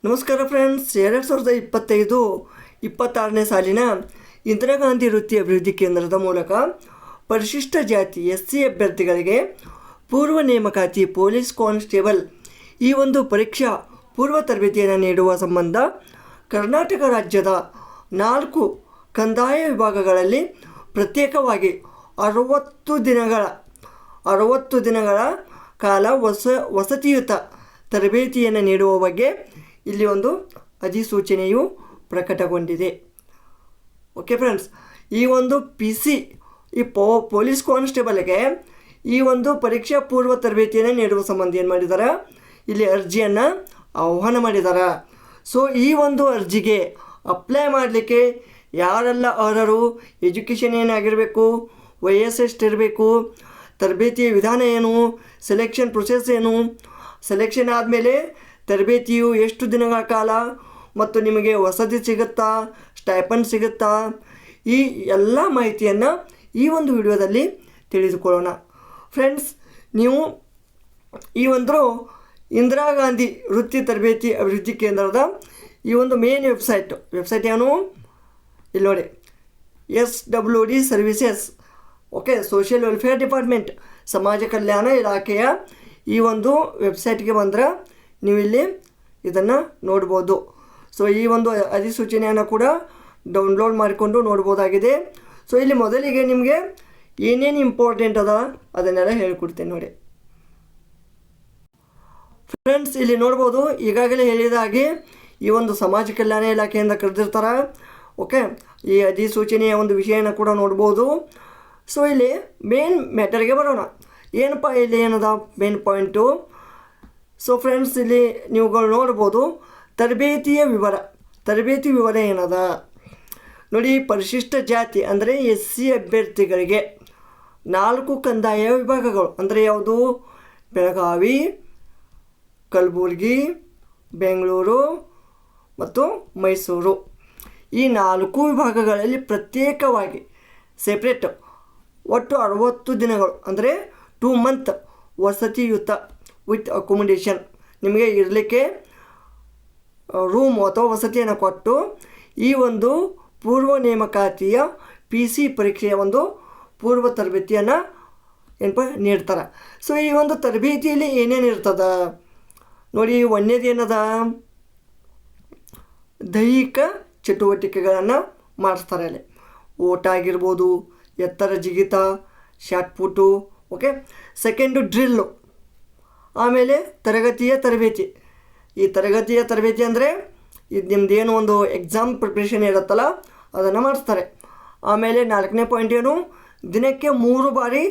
ನಮಸ್ಕಾರ ಫ್ರೆಂಡ್ಸ್, 2025-26ನೇ ಸಾಲಿನ ಇಂದಿರಾ ಗಾಂಧಿ ವೃತ್ತಿ ಅಭಿವೃದ್ಧಿ ಕೇಂದ್ರದ ಮೂಲಕ ಪರಿಶಿಷ್ಟ ಜಾತಿ SC ಅಭ್ಯರ್ಥಿಗಳಿಗೆ ಪೂರ್ವ ನೇಮಕಾತಿ ಪೊಲೀಸ್ ಕಾನ್ಸ್ಟೇಬಲ್ ಈ ಒಂದು ಪರೀಕ್ಷಾ ಪೂರ್ವ ತರಬೇತಿಯನ್ನು ನೀಡುವ ಸಂಬಂಧ ಕರ್ನಾಟಕ ರಾಜ್ಯದ 4 ಕಂದಾಯ ವಿಭಾಗಗಳಲ್ಲಿ ಪ್ರತ್ಯೇಕವಾಗಿ 60 ದಿನಗಳ ಕಾಲ ವಸತಿಯುತ ತರಬೇತಿಯನ್ನು ನೀಡುವ ಬಗ್ಗೆ ಇಲ್ಲಿ ಒಂದು ಅಧಿಸೂಚನೆಯು ಪ್ರಕಟಗೊಂಡಿದೆ. ಓಕೆ ಫ್ರೆಂಡ್ಸ್, ಈ ಒಂದು PC ಈ ಪೊಲೀಸ್ ಕಾನ್ಸ್ಟೇಬಲ್ಗೆ ಈ ಒಂದು ಪರೀಕ್ಷಾ ಪೂರ್ವ ತರಬೇತಿಯನ್ನು ನೀಡುವ ಸಂಬಂಧ ಏನು ಮಾಡಿದ್ದಾರೆ, ಇಲ್ಲಿ ಅರ್ಜಿಯನ್ನು ಆಹ್ವಾನ ಮಾಡಿದ್ದಾರೆ. ಸೊ ಈ ಒಂದು ಅರ್ಜಿಗೆ ಅಪ್ಲೈ ಮಾಡಲಿಕ್ಕೆ ಯಾರೆಲ್ಲ ಅರ್ಹರು, ಎಜುಕೇಷನ್ ಏನಾಗಿರಬೇಕು, ವಯಸ್ಸು ಎಷ್ಟಿರಬೇಕು, ತರಬೇತಿಯ ವಿಧಾನ ಏನು, ಸೆಲೆಕ್ಷನ್ ಪ್ರೊಸೆಸ್ ಏನು, ಸೆಲೆಕ್ಷನ್ ಆದಮೇಲೆ ತರಬೇತಿಯು ಎಷ್ಟು ದಿನಗಳ ಕಾಲ ಮತ್ತು ನಿಮಗೆ ವಸತಿ ಸಿಗುತ್ತಾ, ಸ್ಟೈಪಂಡ್ ಸಿಗುತ್ತಾ, ಈ ಎಲ್ಲ ಮಾಹಿತಿಯನ್ನು ಈ ಒಂದು ವಿಡಿಯೋದಲ್ಲಿ ತಿಳಿದುಕೊಳ್ಳೋಣ. ಫ್ರೆಂಡ್ಸ್, ನೀವು ಈ ಒಂದು ಇಂದಿರಾ ಗಾಂಧಿ ವೃತ್ತಿ ತರಬೇತಿ ಅಭಿವೃದ್ಧಿ ಕೇಂದ್ರದ ಈ ಒಂದು ಮೇನ್ ವೆಬ್ಸೈಟ್ ಏನು ಇಲ್ಲಿ ನೋಡಿ, SWD services. Okay, social welfare department, ಸಮಾಜ ಕಲ್ಯಾಣ ಇಲಾಖೆಯ ಈ ಒಂದು ವೆಬ್ಸೈಟ್ಗೆ ಬಂದರೆ ನೀವು ಇಲ್ಲಿ ಇದನ್ನು ನೋಡ್ಬೋದು. ಸೊ ಈ ಒಂದು ಅಧಿಸೂಚನೆಯನ್ನು ಕೂಡ ಡೌನ್ಲೋಡ್ ಮಾಡಿಕೊಂಡು ನೋಡ್ಬೋದಾಗಿದೆ. ಸೊ ಇಲ್ಲಿ ಮೊದಲಿಗೆ ನಿಮಗೆ ಏನೇನು ಇಂಪಾರ್ಟೆಂಟ್ ಅದ ಅದನ್ನೆಲ್ಲ ಹೇಳ್ಕೊಡ್ತೇನೆ ನೋಡಿ. ಫ್ರೆಂಡ್ಸ್, ಇಲ್ಲಿ ನೋಡ್ಬೋದು, ಈಗಾಗಲೇ ಹೇಳಿದ ಹಾಗೆ ಈ ಒಂದು ಸಮಾಜ ಕಲ್ಯಾಣ ಇಲಾಖೆಯಿಂದ ಕರೆದಿರ್ತಾರೆ. ಓಕೆ, ಈ ಅಧಿಸೂಚನೆಯ ಒಂದು ವಿಷಯನ ಕೂಡ ನೋಡ್ಬೋದು. ಸೊ ಇಲ್ಲಿ ಮೇನ್ ಮ್ಯಾಟರ್ಗೆ ಬರೋಣ. ಏನಪ್ಪ ಇಲ್ಲಿ ಏನದ ಮೇನ್ ಪಾಯಿಂಟು. ಸೊ ಫ್ರೆಂಡ್ಸ್, ಇಲ್ಲಿ ನೀವುಗಳು ನೋಡ್ಬೋದು, ತರಬೇತಿ ವಿವರ ಏನದ ನೋಡಿ. ಪರಿಶಿಷ್ಟ ಜಾತಿ ಅಂದರೆ SC ಅಭ್ಯರ್ಥಿಗಳಿಗೆ 4 ಕಂದಾಯ ವಿಭಾಗಗಳು ಅಂದರೆ ಯಾವುದು, ಬೆಳಗಾವಿ, ಕಲಬುರಗಿ, ಬೆಂಗಳೂರು ಮತ್ತು ಮೈಸೂರು. ಈ 4 ವಿಭಾಗಗಳಲ್ಲಿ ಪ್ರತ್ಯೇಕವಾಗಿ ಸೆಪ್ರೇಟ್ ಒಟ್ಟು 60 ದಿನಗಳು ಅಂದರೆ 2 ಮಂತ್ ವಸತಿಯುತ ವಿತ್ ಅಕೊಮಡೇಷನ್, ನಿಮಗೆ ಇರಲಿಕ್ಕೆ ರೂಮ್ ಅಥವಾ ವಸತಿಯನ್ನು ಕೊಟ್ಟು ಈ ಒಂದು ಪೂರ್ವ ನೇಮಕಾತಿಯ PC ಪರೀಕ್ಷೆಯ ಒಂದು ಪೂರ್ವ ತರಬೇತಿಯನ್ನು ಏನಪ್ಪ ನೀಡ್ತಾರೆ. ಸೊ ಈ ಒಂದು ತರಬೇತಿಯಲ್ಲಿ ಏನೇನು ಇರ್ತದ ನೋಡಿ. ಒಂದೇದೇನದ, ದೈಹಿಕ ಚಟುವಟಿಕೆಗಳನ್ನು ಮಾಡಿಸ್ತಾರೆ. ಅಲ್ಲಿ ಓಟ ಆಗಿರ್ಬೋದು, ಎತ್ತರ ಜಿಗಿತ, short put. Okay, second drill. ಆಮೇಲೆ ತರಗತಿಯ ತರಬೇತಿ. ಈ ತರಗತಿಯ ತರಬೇತಿ ಅಂದರೆ ಇದು ನಿಮ್ಮದೇನು ಒಂದು ಎಕ್ಸಾಮ್ ಪ್ರಿಪ್ರೇಷನ್ ಇರುತ್ತಲ್ಲ ಅದನ್ನು ಮಾಡಿಸ್ತಾರೆ. ಆಮೇಲೆ 4ನೇ ಪಾಯಿಂಟ್ ಏನು, ದಿನಕ್ಕೆ 3 ಬಾರಿ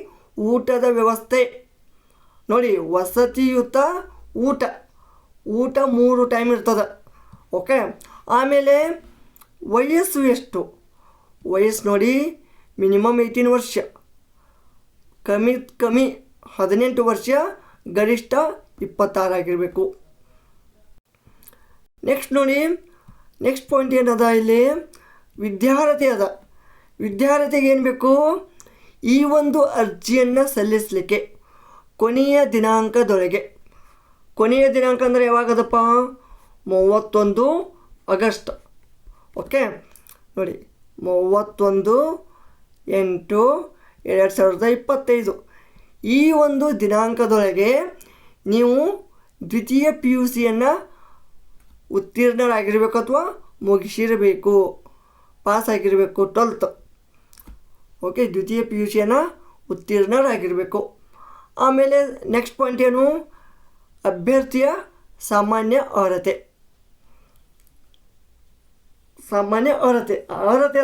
ಊಟದ ವ್ಯವಸ್ಥೆ ನೋಡಿ. ವಸತಿಯುತ ಊಟ 3 ಟೈಮ್ ಇರ್ತದೆ. ಓಕೆ, ಆಮೇಲೆ ವಯಸ್ಸು ಎಷ್ಟು, ವಯಸ್ಸು ನೋಡಿ, ಮಿನಿಮಮ್ 18 ವರ್ಷ, ಕಮ್ಮಿ 18 ವರ್ಷ, ಗರಿಷ್ಠ 26 ಆಗಿರಬೇಕು. ನೆಕ್ಸ್ಟ್ ನೋಡಿ, ನೆಕ್ಸ್ಟ್ ಪಾಯಿಂಟ್ ಏನದ ಇಲ್ಲಿ, ವಿದ್ಯಾರ್ಥಿಗೆ ಏನು ಬೇಕು, ಈ ಒಂದು ಅರ್ಜಿಯನ್ನು ಸಲ್ಲಿಸಲಿಕ್ಕೆ ಕೊನೆಯ ದಿನಾಂಕ ಅಂದರೆ ಯಾವಾಗದಪ್ಪ, 31 ಆಗಸ್ಟ್. ಓಕೆ ನೋಡಿ, 31/8/2025 ಈ ಒಂದು ದಿನಾಂಕದೊಳಗೆ ನೀವು ದ್ವಿತೀಯ PUCಯನ್ನು ಉತ್ತೀರ್ಣರಾಗಿರಬೇಕು ಅಥವಾ ಮುಗಿಸಿರಬೇಕು, ಪಾಸ್ ಆಗಿರಬೇಕು 12th. ಓಕೆ, ದ್ವಿತೀಯ PUCಯನ್ನು ಉತ್ತೀರ್ಣರಾಗಿರಬೇಕು. ಆಮೇಲೆ ನೆಕ್ಸ್ಟ್ ಪಾಯಿಂಟ್ ಏನು, ಅಭ್ಯರ್ಥಿಯ ಸಾಮಾನ್ಯ ಅರ್ಹತೆ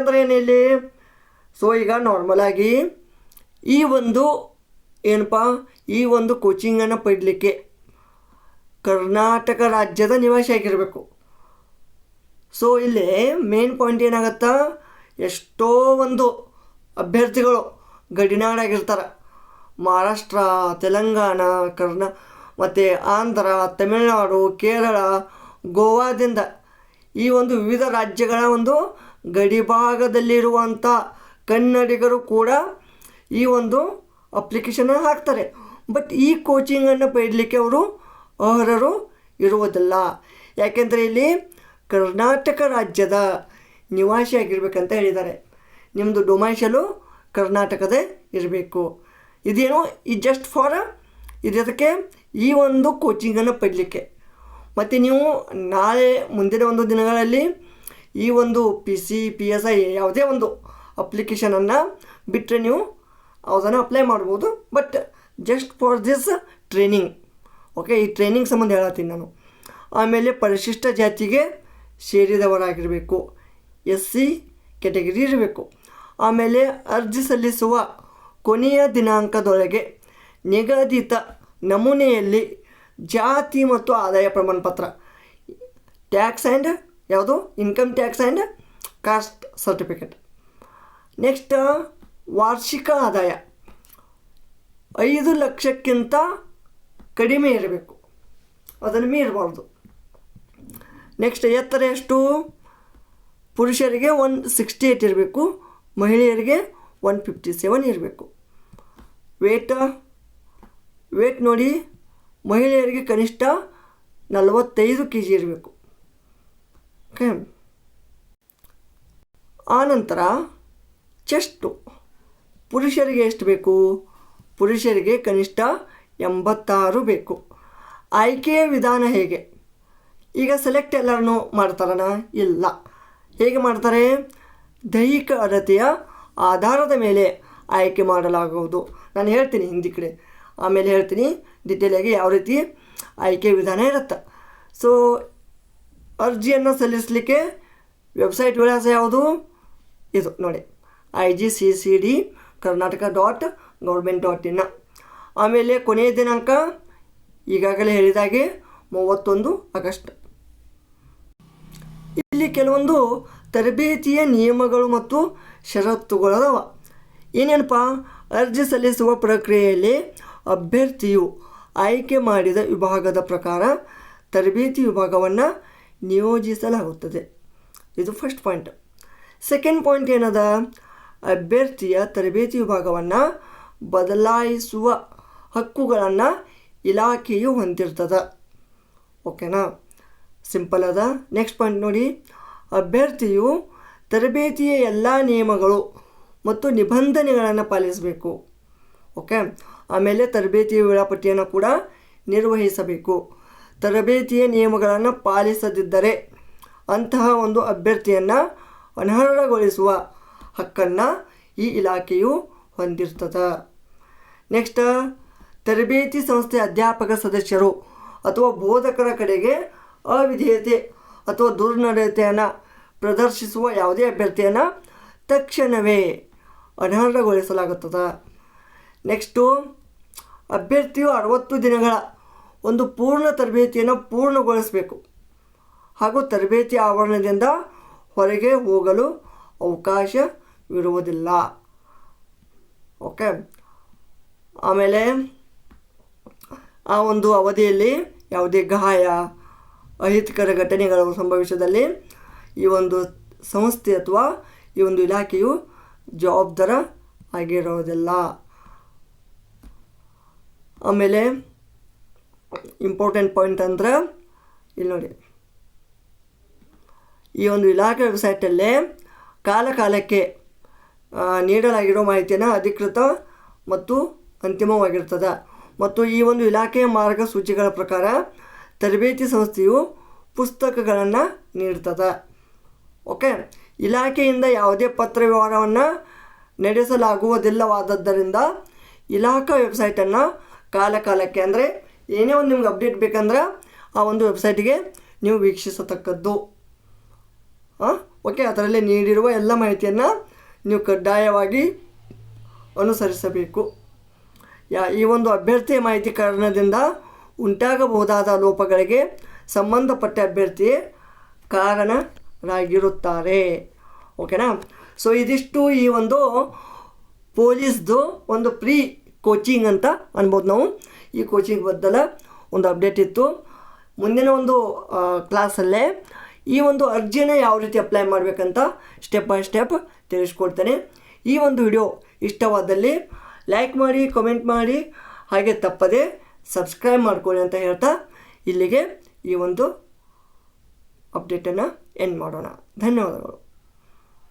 ಅಂದರೆ ಏನು ಇಲ್ಲಿ. ಸೊ ಈಗ ನಾರ್ಮಲಾಗಿ ಈ ಒಂದು ಏನಪ್ಪ, ಈ ಒಂದು ಕೋಚಿಂಗನ್ನು ಪಡೀಲಿಕ್ಕೆ ಕರ್ನಾಟಕ ರಾಜ್ಯದ ನಿವಾಸಿ ಆಗಿರಬೇಕು. ಸೊ ಇಲ್ಲಿ ಮೇನ್ ಪಾಯಿಂಟ್ ಏನಾಗತ್ತಾ, ಎಷ್ಟೋ ಒಂದು ಅಭ್ಯರ್ಥಿಗಳು ಗಡಿನಾಡಾಗಿರ್ತಾರೆ. ಮಹಾರಾಷ್ಟ್ರ, ತೆಲಂಗಾಣ, ಮತ್ತು ಆಂಧ್ರ, ತಮಿಳುನಾಡು, ಕೇರಳ, ಗೋವಾದಿಂದ ಈ ಒಂದು ವಿವಿಧ ರಾಜ್ಯಗಳ ಒಂದು ಗಡಿಭಾಗದಲ್ಲಿರುವಂಥ ಕನ್ನಡಿಗರು ಕೂಡ ಈ ಒಂದು ಅಪ್ಲಿಕೇಶನ್ ಹಾಕ್ತಾರೆ. ಬಟ್ ಈ ಕೋಚಿಂಗನ್ನು ಪಡೆಯಲಿಕ್ಕೆ ಅವರು ಅರ್ಹರು ಇರುವುದಿಲ್ಲ. ಯಾಕೆಂದರೆ ಇಲ್ಲಿ ಕರ್ನಾಟಕ ರಾಜ್ಯದ ನಿವಾಸಿಯಾಗಿರ್ಬೇಕಂತ ಹೇಳಿದ್ದಾರೆ. ನಿಮ್ಮದು ಡೊಮೈಸಲು ಕರ್ನಾಟಕದೇ ಇರಬೇಕು. ಇದೇನು ಈ ಜಸ್ಟ್ ಫಾರ್ ಇದಕ್ಕೆ ಈ ಒಂದು ಕೋಚಿಂಗನ್ನು ಪಡೀಲಿಕ್ಕೆ. ಮತ್ತು ನೀವು ನಾಳೆ ಮುಂದಿನ ಒಂದು ದಿನಗಳಲ್ಲಿ ಈ ಒಂದು PC PSI ಯಾವುದೇ ಒಂದು ಅಪ್ಲಿಕೇಶನನ್ನು ಬಿಟ್ಟರೆ ನೀವು ಅದನ್ನು ಅಪ್ಲೈ ಮಾಡ್ಬೋದು. But just for this training. Okay, ಈ ಟ್ರೈನಿಂಗ್ ಸಂಬಂಧ ಹೇಳತ್ತೀನಿ ನಾನು. ಆಮೇಲೆ ಪರಿಶಿಷ್ಟ ಜಾತಿಗೆ ಸೇರಿದವರಾಗಿರಬೇಕು, SC ಕ್ಯಾಟಗರಿ ಇರಬೇಕು. ಆಮೇಲೆ ಅರ್ಜಿ ಸಲ್ಲಿಸುವ ಕೊನೆಯ ದಿನಾಂಕದೊಳಗೆ ನಿಗದಿತ ನಮೂನೆಯಲ್ಲಿ ಜಾತಿ ಮತ್ತು ಆದಾಯ ಪ್ರಮಾಣಪತ್ರ, ಟ್ಯಾಕ್ಸ್ ಆ್ಯಂಡ್ ಯಾವುದು income tax and caste certificate. Next ವಾರ್ಷಿಕ ಆದಾಯ 5 ಲಕ್ಷಕ್ಕಿಂತ ಕಡಿಮೆ ಇರಬೇಕು, ಅದನ್ನು ಮೀರಬಾರ್ದು. ನೆಕ್ಸ್ಟ್ ಎತ್ತರ ಎಷ್ಟು? ಪುರುಷರಿಗೆ 168 ಇರಬೇಕು, ಮಹಿಳೆಯರಿಗೆ 157 ಇರಬೇಕು. ವೇಟ್ ನೋಡಿ, ಮಹಿಳೆಯರಿಗೆ ಕನಿಷ್ಠ 45 kg ಇರಬೇಕು. ಓಕೆ, ಆನಂತರ ಚೆಸ್ಟು ಪುರುಷರಿಗೆ ಎಷ್ಟು ಬೇಕು? ಪುರುಷರಿಗೆ ಕನಿಷ್ಠ 86 ಬೇಕು. ಆಯ್ಕೆಯ ವಿಧಾನ ಹೇಗೆ? ಈಗ ಸೆಲೆಕ್ಟ್ ಎಲ್ಲರನ್ನೂ ಮಾಡ್ತಾರಣ? ಇಲ್ಲ. ಹೇಗೆ ಮಾಡ್ತಾರೆ? ದೈಹಿಕ ಅರ್ಹತೆಯ ಆಧಾರದ ಮೇಲೆ ಆಯ್ಕೆ ಮಾಡಲಾಗುವುದು. ನಾನು ಹೇಳ್ತೀನಿ ಹಿಂದಿ ಕಡೆ, ಆಮೇಲೆ ಹೇಳ್ತೀನಿ ಡಿಟೇಲಾಗಿ ಯಾವ ರೀತಿ ಆಯ್ಕೆ ವಿಧಾನ ಇರುತ್ತೆ. ಸೊ ಅರ್ಜಿಯನ್ನು ಸಲ್ಲಿಸಲಿಕ್ಕೆ ವೆಬ್ಸೈಟ್ ವಿಳಾಸ ಯಾವುದು? ಇದು ನೋಡಿ, IGCCD karnataka.government.in. ಆಮೇಲೆ ಕೊನೆಯ ದಿನಾಂಕ ಈಗಾಗಲೇ ಹೇಳಿದಾಗೆ 31 ಆಗಸ್ಟ್. ಇಲ್ಲಿ ಕೆಲವೊಂದು ತರಬೇತಿಯ ನಿಯಮಗಳು ಮತ್ತು ಷರತ್ತುಗಳದವ. ಏನೇನಪ್ಪ? ಅರ್ಜಿ ಸಲ್ಲಿಸುವ ಪ್ರಕ್ರಿಯೆಯಲ್ಲಿ ಅಭ್ಯರ್ಥಿಯು ಆಯ್ಕೆ ಮಾಡಿದ ವಿಭಾಗದ ಪ್ರಕಾರ ತರಬೇತಿ ವಿಭಾಗವನ್ನು ನಿಯೋಜಿಸಲಾಗುತ್ತದೆ. ಇದು ಫಸ್ಟ್ ಪಾಯಿಂಟ್. ಸೆಕೆಂಡ್ ಪಾಯಿಂಟ್ ಏನದ? ಅಭ್ಯರ್ಥಿಯ ತರಬೇತಿ ವಿಭಾಗವನ್ನು ಬದಲಾಯಿಸುವ ಹಕ್ಕುಗಳನ್ನು ಇಲಾಖೆಯು ಹೊಂದಿರ್ತದೆ. ಓಕೆನಾ? ಸಿಂಪಲ್ ಅದ. ನೆಕ್ಸ್ಟ್ ಪಾಯಿಂಟ್ ನೋಡಿ, ಅಭ್ಯರ್ಥಿಯು ತರಬೇತಿಯ ಎಲ್ಲ ನಿಯಮಗಳು ಮತ್ತು ನಿಬಂಧನೆಗಳನ್ನು ಪಾಲಿಸಬೇಕು. ಓಕೆ, ಆಮೇಲೆ ತರಬೇತಿಯ ವೇಳಾಪಟ್ಟಿಯನ್ನು ಕೂಡ ನಿರ್ವಹಿಸಬೇಕು. ತರಬೇತಿಯ ನಿಯಮಗಳನ್ನು ಪಾಲಿಸದಿದ್ದರೆ ಅಂತಹ ಒಂದು ಅಭ್ಯರ್ಥಿಯನ್ನು ಅನರ್ಹಗೊಳಿಸುವ ಹಕ್ಕನ್ನು ಈ ಇಲಾಖೆಯು ಹೊಂದಿರ್ತದೆ. ನೆಕ್ಸ್ಟ್, ತರಬೇತಿ ಸಂಸ್ಥೆ ಅಧ್ಯಾಪಕ ಸದಸ್ಯರು ಅಥವಾ ಬೋಧಕರ ಕಡೆಗೆ ಅವಿಧೇಯತೆ ಅಥವಾ ದುರ್ನಡತೆಯನ್ನು ಪ್ರದರ್ಶಿಸುವ ಯಾವುದೇ ಅಭ್ಯರ್ಥಿಯನ್ನು ತಕ್ಷಣವೇ ಅನರ್ಹಗೊಳಿಸಲಾಗುತ್ತದೆ. ನೆಕ್ಸ್ಟು, ಅಭ್ಯರ್ಥಿಯು 60 ದಿನಗಳ ಒಂದು ಪೂರ್ಣ ತರಬೇತಿಯನ್ನು ಪೂರ್ಣಗೊಳಿಸಬೇಕು ಹಾಗೂ ತರಬೇತಿ ಆವರಣದಿಂದ ಹೊರಗೆ ಹೋಗಲು ಅವಕಾಶವಿರುವುದಿಲ್ಲ. ಓಕೆ, ಆಮೇಲೆ ಆ ಒಂದು ಅವಧಿಯಲ್ಲಿ ಯಾವುದೇ ಗಾಯ ಅಹಿತಕರ ಘಟನೆಗಳು ಸಂಭವಿಸಿದಲ್ಲಿ ಈ ಒಂದು ಸಂಸ್ಥೆ ಅಥವಾ ಈ ಒಂದು ಇಲಾಖೆಯು ಜವಾಬ್ದಾರ ಆಗಿರೋದಿಲ್ಲ. ಆಮೇಲೆ ಇಂಪಾರ್ಟೆಂಟ್ ಪಾಯಿಂಟ್ ಅಂದ್ರೆ ಇಲ್ಲಿ ನೋಡಿ, ಈ ಒಂದು ಇಲಾಖೆ ವೆಬ್ಸೈಟಲ್ಲೇ ಕಾಲಕಾಲಕ್ಕೆ ನೀಡಲಾಗಿರೋ ಮಾಹಿತಿಯನ್ನು ಅಧಿಕೃತ ಮತ್ತು ಅಂತಿಮವಾಗಿರ್ತದೆ. ಮತ್ತು ಈ ಒಂದು ಇಲಾಖೆಯ ಮಾರ್ಗಸೂಚಿಗಳ ಪ್ರಕಾರ ತರಬೇತಿ ಸಂಸ್ಥೆಯು ಪುಸ್ತಕಗಳನ್ನು ನೀಡ್ತದೆ. ಓಕೆ, ಇಲಾಖೆಯಿಂದ ಯಾವುದೇ ಪತ್ರ ವ್ಯವಹಾರವನ್ನು ನಡೆಸಲಾಗುವುದಿಲ್ಲವಾದದ್ದರಿಂದ ಇಲಾಖಾ ವೆಬ್ಸೈಟನ್ನು ಕಾಲಕಾಲಕ್ಕೆ, ಅಂದರೆ ಏನೇ ಒಂದು ನಿಮ್ಗೆ ಅಪ್ಡೇಟ್ ಬೇಕಂದ್ರೆ ಆ ಒಂದು ವೆಬ್ಸೈಟಿಗೆ ನೀವು ವೀಕ್ಷಿಸತಕ್ಕದ್ದು. ಓಕೆ, ಅದರಲ್ಲಿ ನೀಡಿರುವ ಎಲ್ಲ ಮಾಹಿತಿಯನ್ನು ನೀವು ಕಡ್ಡಾಯವಾಗಿ ಅನುಸರಿಸಬೇಕು. ಈ ಒಂದು ಅಭ್ಯರ್ಥಿಯ ಮಾಹಿತಿ ಕಾರಣದಿಂದ ಉಂಟಾಗಬಹುದಾದ ಲೋಪಗಳಿಗೆ ಸಂಬಂಧಪಟ್ಟ ಅಭ್ಯರ್ಥಿಯೇ ಕಾರಣರಾಗಿರುತ್ತಾರೆ. ಓಕೆನಾ? ಸೊ ಇದಿಷ್ಟು ಈ ಒಂದು ಪೊಲೀಸ್ದು ಒಂದು ಪ್ರೀ ಕೋಚಿಂಗ್ ಅಂತ ಅನ್ಬೋದು ನಾವು. ಈ ಕೋಚಿಂಗ್ ಬದಲ ಒಂದು ಅಪ್ಡೇಟ್ ಇತ್ತು. ಮುಂದಿನ ಒಂದು ಕ್ಲಾಸಲ್ಲೇ ಈ ಒಂದು ಅರ್ಜಿನ ಯಾವ ರೀತಿ ಅಪ್ಲೈ ಮಾಡಬೇಕಂತ ಸ್ಟೆಪ್ ಬೈ ಸ್ಟೆಪ್ ತಿಳಿಸ್ಕೊಡ್ತೇನೆ. ಈ ಒಂದು ವಿಡಿಯೋ ಇಷ್ಟವಾದಲ್ಲಿ ಲೈಕ್ ಮಾಡಿ, ಕಮೆಂಟ್ ಮಾಡಿ, ಹಾಗೆ ತಪ್ಪದೆ ಸಬ್ಸ್ಕ್ರೈಬ್ ಮಾಡ್ಕೊಳ್ಳಿ ಅಂತ ಹೇಳ್ತಾ ಇಲ್ಲಿಗೆ ಈ ಒಂದು ಅಪ್ಡೇಟನ್ನು ಎಂಡ್ ಮಾಡೋಣ. ಧನ್ಯವಾದಗಳು.